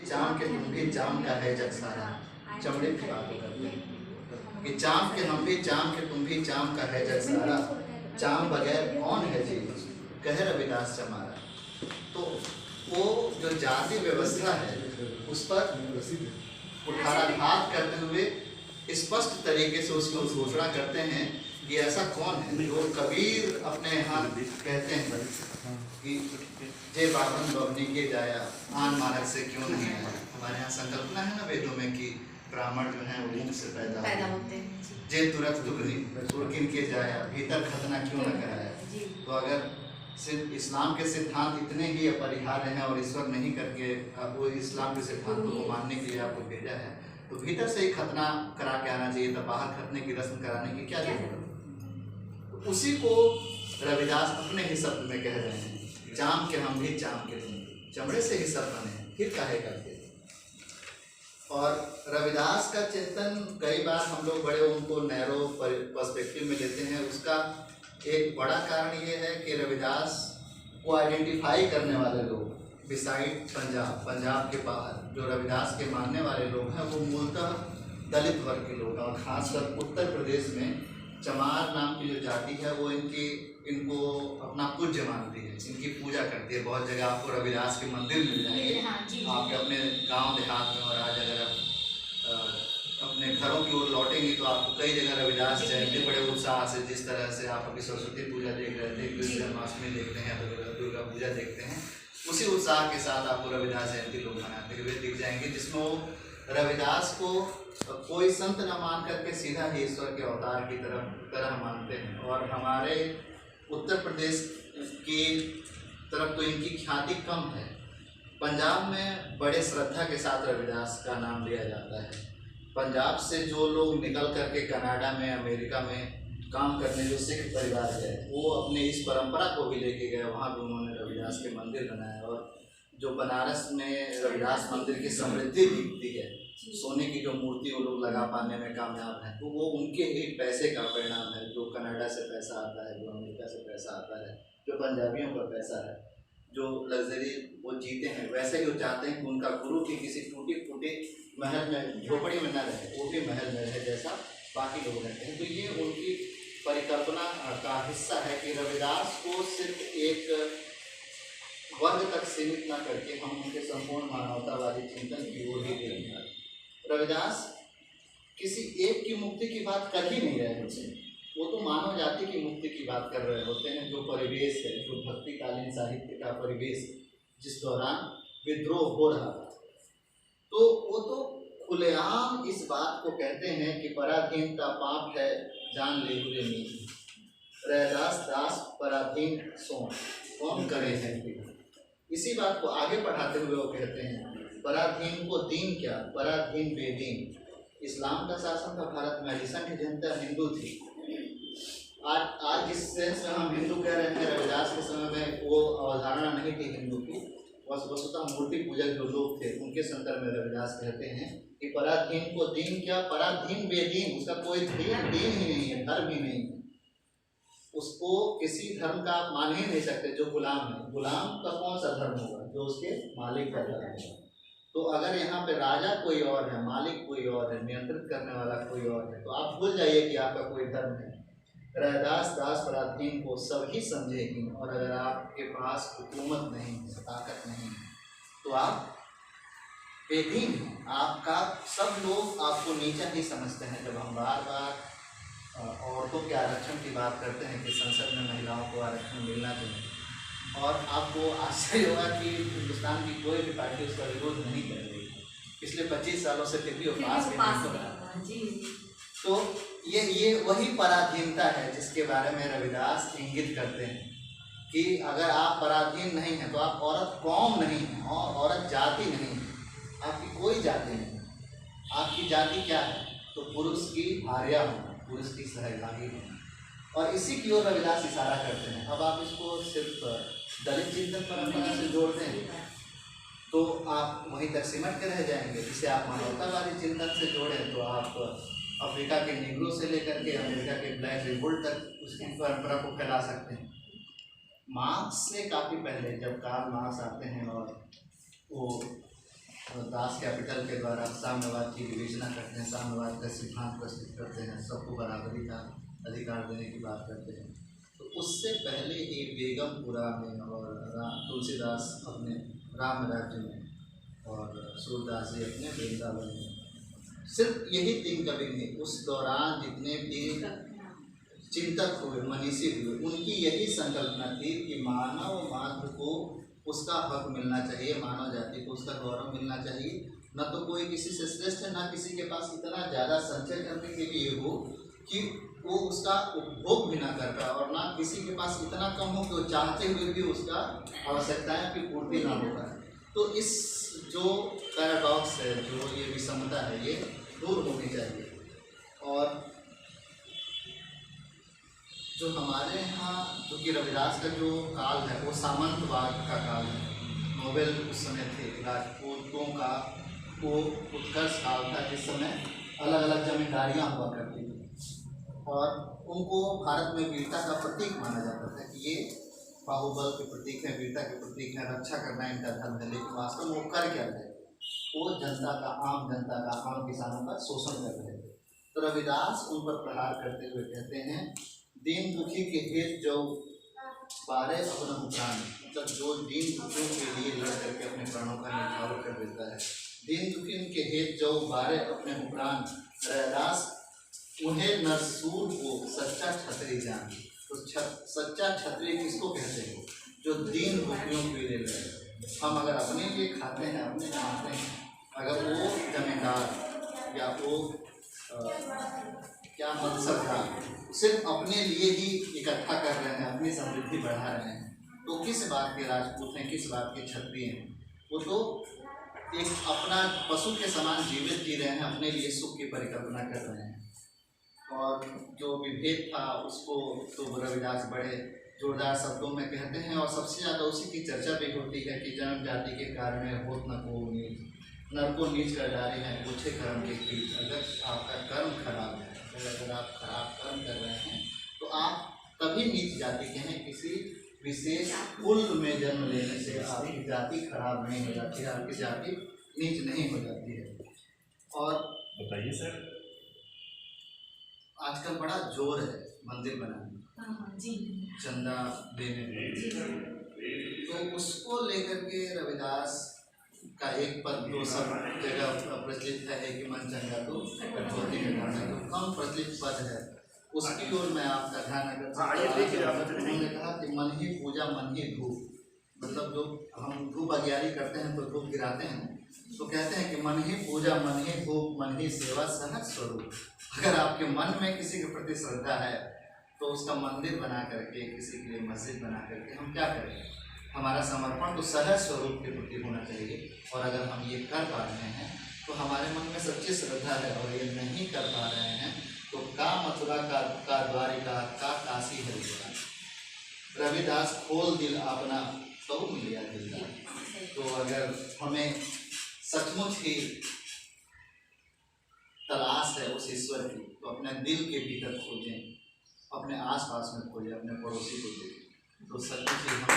चाम के तुम भी चाम का है जग सारा, चमड़े की बात करते हैं कि चाम के हम भी चाम के तुम भी चाम का है जग सारा, चाम बगैर कौन है जी, कह रविदास चमारा। तो वो जो जाति व्यवस्था है उस पर कुठाराघात करते हुए स्पष्ट तरीके से उसकी घोषणा करते हैं कि ऐसा कौन है जो कबीर अपने यहाँ कहते हैं कि जय बावन बवनी के जाया आन मानक से क्यों नहीं आया। हमारे यहाँ संकल्पना है ना वेदों में कि ब्राह्मण जो है वो मुख से पैदा होते हैं। जय तुरंत दुगनी तुर्किन के जाया भीतर खतना क्यों न कराया। तो अगर सिर्फ इस्लाम के सिद्धांत इतने ही अपरिहार्य हैं और ईश्वर नहीं करके वो इस्लाम के सिद्धांतों को मानने के लिए आपको भेजा है, तो भीतर से ही खतना करा के आना चाहिए। तो बाहर खतने की रस्म कराने की क्या जरूरत। तो उसी को रविदास अपने ही शब्द में कह रहे हैं, चाम के हम भी चाम के तुम भी, चमड़े से ही सब बने फिर काहे करते। और रविदास का चिंतन कई बार हम लोग बड़े उनको नैरो पर्सपेक्टिव में लेते हैं। उसका एक बड़ा कारण ये है कि रविदास को आइडेंटिफाई करने वाले लोग बिसाइड पंजाब के बाहर जो रविदास के मानने वाले लोग हैं वो मूलतः दलित वर्ग के लोग हैं। और खासकर उत्तर प्रदेश में चमार नाम की जो जाति है वो इनको अपना पूज्य मानती है, इनकी पूजा करती है। बहुत जगह आपको रविदास के मंदिर मिल जाएंगे आपके अपने गांव देहात में। और आज अगर आप अपने घरों की ओर लौटेंगे तो आपको कई जगह रविदास जयंती बड़े उत्साह से, जिस तरह से आप अभी सरस्वती पूजा देख रहे थे, कृष्ण जन्माष्टमी देखते हैं या दुर्गा पूजा देखते हैं, उसी उत्साह के साथ आपको रविदास जयंती लोग मनाते हुए दिख जाएंगे, जिसमें वो रविदास को कोई संत न मान करके सीधा ही ईश्वर के अवतार की तरह मानते हैं। और हमारे उत्तर प्रदेश की तरफ तो इनकी ख्याति कम है। पंजाब में बड़े श्रद्धा के साथ रविदास का नाम लिया जाता है। पंजाब से जो लोग निकल करके कनाडा में अमेरिका में काम करने जो सिख परिवार गए वो अपने इस परंपरा को भी लेके गए, वहाँ भी उन्होंने रविदास के मंदिर बनाए। और जो बनारस में रविदास मंदिर की समृद्धि दिखती है, सोने की जो मूर्ति वो लोग लगा पाने में कामयाब हैं, तो वो उनके एक पैसे का परिणाम है। जो कनाडा से पैसा आता है, जो अमेरिका से पैसा आता है, जो पंजाबियों का पैसा है, जो लग्जरी वो जीते हैं, वैसे ही वो चाहते हैं कि उनका गुरु की किसी टूटी फूटी महल में झोपड़ी में न रहे, वो भी महल में रहे जैसा बाकी लोग रहते हैं। तो ये उनकी परिकल्पना का हिस्सा है कि रविदास को सिर्फ एक वर्ग तक सीमित न करके हम उनके संपूर्ण मानवतावादी चिंतन की ओर ही देखें। रविदास किसी एक की मुक्ति की बात कर ही नहीं रहे होते, वो तो मानव जाति की मुक्ति की बात कर रहे होते हैं। जो परिवेश है, जो भक्तिकालीन साहित्य का परिवेश जिस दौरान विद्रोह हो रहा था, तो वो तो खुलेआम इस बात को कहते हैं कि पराधीनता पाप है जान ले हुए नीति, रैदास दास पराधीन सो कौन करे है। इसी बात को आगे बढ़ाते हुए वो कहते हैं पराधीन को दीन क्या, पराधीन बेदीन। इस्लाम का शासन था भारत में, अधिसंख्य जनता हिंदू थी। आज जिस सेंस में हम हिंदू कह रहे हैं, रविदास के समय में वो अवधारणा नहीं थी हिंदू की। वस्तुतः मूर्ति पूजक जो लोग थे उनके संदर्भ में रविदास कहते हैं कि पराधीन को दीन क्या, पराधीन बेदीन। उसका कोई दीन ही नहीं है, धर्म ही नहीं है। उसको किसी धर्म का आप मान ही नहीं सकते। जो गुलाम है, गुलाम का कौन सा धर्म होगा, जो उसके मालिक का धर्म होगा। तो अगर यहाँ पे राजा कोई और है, मालिक कोई और है, नियंत्रित करने वाला कोई और है, तो आप भूल जाइए कि आपका कोई धर्म है। रैदास दास पराधीन को सभी समझेगी। और अगर आपके पास हुकूमत नहीं है, ताकत नहीं है, तो आप बेदीन हैं। आपका सब लोग आपको नीचा ही समझते हैं। जब हम बार बार औरतों के आरक्षण की बात करते हैं कि संसद में महिलाओं को आरक्षण मिलना चाहिए, और आपको आश्चर्य होगा कि हिंदुस्तान की कोई भी पार्टी उसका विरोध नहीं कर रही है। पिछले 25 सालों से फिर भी वो पास नहीं हो रहा। तो ये वही पराधीनता है जिसके बारे में रविदास इंगित करते हैं कि अगर आप पराधीन नहीं हैं तो आप औरत कौम नहीं हैं और औरत जाति नहीं है, आपकी कोई जाति नहीं। आपकी जाति क्या है, तो पुरुष की भार्या होना, पुरुष की सहभागी होना। और इसी की ओर रविदास इशारा करते हैं। अब आप इसको सिर्फ दलित चिंतन परंपरा से जोड़ते हैं तो आप वहीं तक सिमट के रह जाएंगे। जिसे आप मानवतावादी चिंतन से जोड़ें तो आप अफ्रीका के निग्रो से लेकर के अमेरिका के ब्लैक रिवोल्ट तक उसकी परंपरा को फैला सकते हैं। मार्क्स से काफ़ी पहले जब कार्ल मार्क्स आते हैं और वो दास कैपिटल के द्वारा साम्यवाद की विवेचना करते हैं, साम्यवाद का सिद्धांत प्रस्तुत करते हैं, सबको बराबरी का अधिकार देने की बात करते हैं। तो उससे पहले ही बेगमपुरा में और तुलसीदास अपने राम राज्य में और सूरदास जी अपने वृंदावन में, सिर्फ यही 3 कवि नहीं, उस दौरान जितने भी चिंतक हुए, मनीषी हुए, उनकी यही संकल्पना थी कि मानव मात्र को उसका हक मिलना चाहिए, मानव जाति को उसका गौरव मिलना चाहिए। न तो कोई किसी से श्रेष्ठ है, न किसी के पास इतना ज़्यादा संचय करने के लिए हो कि वो उसका उपभोग भी ना कर पाए, और ना किसी के पास इतना कम हो कि वो चाहते हुए भी उसका आवश्यकताएं की पूर्ति ना हो पाए। तो इस जो पैराडॉक्स है, जो ये विषमता है, ये दूर होनी चाहिए। और जो हमारे यहाँ, क्योंकि रविदास का जो काल है वो सामंतवाद का काल है, नोबेल उस समय थे, राजपूतों का वो उत्कर्ष काल था, जिस समय अलग अलग जमींदारियाँ हुआ करती थी और उनको भारत में वीरता का प्रतीक माना जाता था कि ये बाहुबल के प्रतीक है, वीरता के प्रतीक है, रक्षा करना इनका धर्म है। लेकिन वास्तव में वो कर क्या रहे? वो जनता का, आम जनता का, आम किसानों का शोषण कर रहे थे। तो रविदास उन पर प्रहार करते हुए कहते हैं, दीन दुखी के हेत जो बारे अपना प्राण, मतलब जो दीन दुखियों के लिए लड़ करके अपने प्राणों का न्यौछावर कर देता है, दीन दुखी के हेत जो बारे अपने प्राण, रविदास उन्हें नरसूर को सच्चा क्षत्रिय जान। तो सच्चा क्षत्रिय किसको कहते हैं? जो दीन दुखियों के लिए लड़े। हम अगर अपने लिए खाते हैं, अपने खाते हैं, अगर वो जमींदार या वो क्या मनसबदार सिर्फ अपने लिए ही इकट्ठा कर रहे हैं, अपनी समृद्धि बढ़ा रहे हैं, तो किस बात के राजपूत हैं, किस बात के क्षत्रिय हैं? वो तो एक अपना पशु के समान जीवित जी रहे हैं, अपने लिए सुख की परिकल्पना कर रहे हैं। और जो विभेद था उसको तो रविदास बड़े जोरदार शब्दों में कहते हैं, और सबसे ज़्यादा उसी की चर्चा भी होती है कि जन्म जाति के कारण होत न को नीच, नर को नीच कर डाले हैं पूछे कर्म के बीच। अगर आपका कर्म खराब है, अगर आप खराब कर्म कर रहे हैं, तो आप तभी नीच जाति के हैं। किसी विशेष कुल में जन्म लेने से आपकी जाति खराब नहीं हो जाती है, आपकी जाति नीच नहीं हो जाती है। और बताइए सर, आजकल बड़ा जोर है मंदिर बनाने, चंदा देने में, तो उसको लेकर के रविदास का एक पद दो सब जगह प्रचलित है कि मन चंगा तो कटौती में करना, तो कम प्रचलित पद है, उसकी ओर मैं आपका ध्यान आकर्षित। उन्होंने कहा कि मन ही पूजा मन ही धूप, मतलब जो हम धूप अज्ञारी करते हैं तो धूप गिराते हैं, तो कहते हैं कि मन ही पूजा मन ही धूप मन ही सेवा सहज स्वरूप। अगर आपके मन में किसी के प्रति श्रद्धा है तो उसका मंदिर बना करके, किसी के लिए मस्जिद बना करके हम क्या करें? हमारा समर्पण तो सहज स्वरूप के प्रति होना चाहिए। और अगर हम ये कर पा रहे हैं तो हमारे मन में सच्ची श्रद्धा है, और ये नहीं कर पा रहे हैं तो का मथुरा का द्वारिका का काशी है पूरा। रविदास खोल दिल अपना तो मिलिया दिलदार। तो अगर हमें सचमुच ही तलाश है उस ईश्वर की, तो अपने दिल के भीतर खोजें, अपने आसपास में खोजें, अपने पड़ोसी को देखें, तो सचमुच ही हम